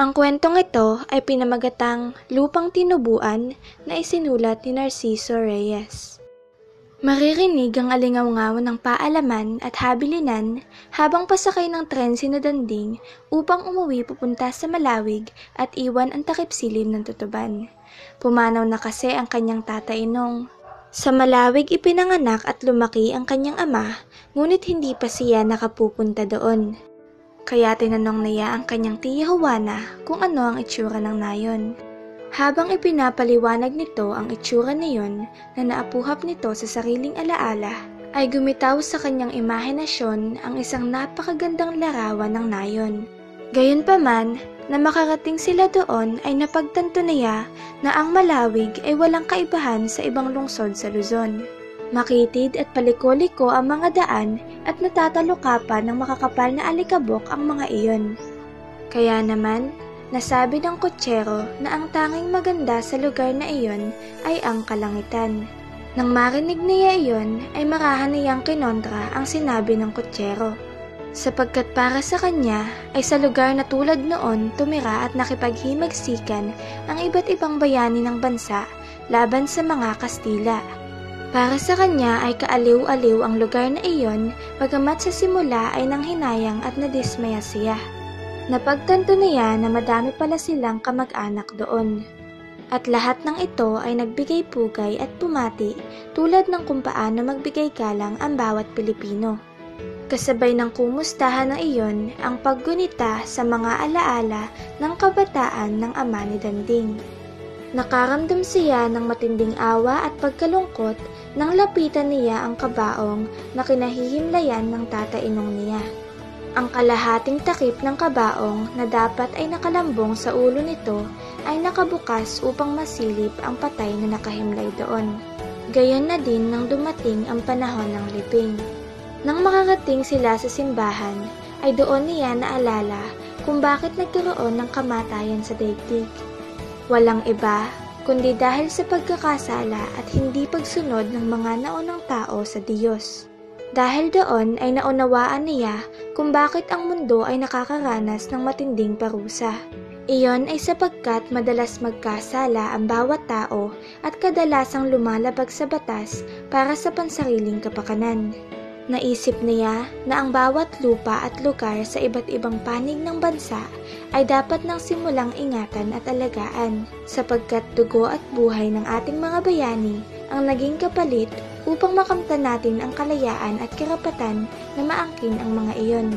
Ang kwentong ito ay pinamagatang Lupang Tinubuan na isinulat ni Narciso Reyes. Maririnig ang alingaw-ngaw ng paalaman at habilinan habang pasakay ng tren sina Danding upang umuwi pupunta sa Malawig at iwan ang takip-silim ng Tutuban. Pumanaw na kasi ang kanyang Tatay Inong. Sa Malawig ipinanganak at lumaki ang kanyang ama, ngunit hindi pa siya nakapupunta doon. Kaya tinanong niya ang kanyang tiya Juana kung ano ang itsura ng nayon. Habang ipinapaliwanag nito ang itsura niyon na naapuhap nito sa sariling alaala, ay gumitaw sa kanyang imahinasyon ang isang napakagandang larawan ng nayon. Gayunpaman, na makarating sila doon ay napagtanto niya na ang Malawig ay walang kaibahan sa ibang lungsod sa Luzon. Makitid at paliko-liko ang mga daan at natataloka pa ng makakapal na alikabok ang mga iyon. Kaya naman, nasabi ng kutsero na ang tanging maganda sa lugar na iyon ay ang kalangitan. Nang marinig niya iyon ay marahan niyang kinontra ang sinabi ng kutsero. Sapagkat para sa kanya ay sa lugar na tulad noon tumira at nakipaghimagsikan ang iba't ibang bayani ng bansa laban sa mga Kastila. Para sa kanya ay kaaliw-aliw ang lugar na iyon bagamat sa simula ay nanghinayang at nadismaya siya. Napagtanto niya na madami pala silang kamag-anak doon. At lahat ng ito ay nagbigay pugay at pumati tulad ng kung paano magbigay galang ang bawat Pilipino. Kasabay ng kumustahan ng iyon ang paggunita sa mga alaala ng kabataan ng ama ni Danding. Nakaramdam siya ng matinding awa at pagkalungkot nang lapitan niya ang kabaong na kinahihimlayan ng Tatay Inong niya. Ang kalahating takip ng kabaong na dapat ay nakalambong sa ulo nito ay nakabukas upang masilip ang patay na nakahimlay doon. Gayon na din nang dumating ang panahon ng libing. Nang makarating sila sa simbahan, ay doon niya naalala kung bakit nagkaroon ng kamatayan sa daigdig. Walang iba, kundi dahil sa pagkakasala at hindi pagsunod ng mga naunang tao sa Diyos. Dahil doon ay naunawaan niya kung bakit ang mundo ay nakakaranas ng matinding parusa. Iyon ay sapagkat madalas magkasala ang bawat tao at kadalasang lumalabag sa batas para sa pansariling kapakanan. Naisip niya na ang bawat lupa at lugar sa iba't ibang panig ng bansa ay dapat nang simulang ingatan at alagaan sapagkat dugo at buhay ng ating mga bayani ang naging kapalit upang makamtan natin ang kalayaan at karapatan na maangkin ang mga iyon.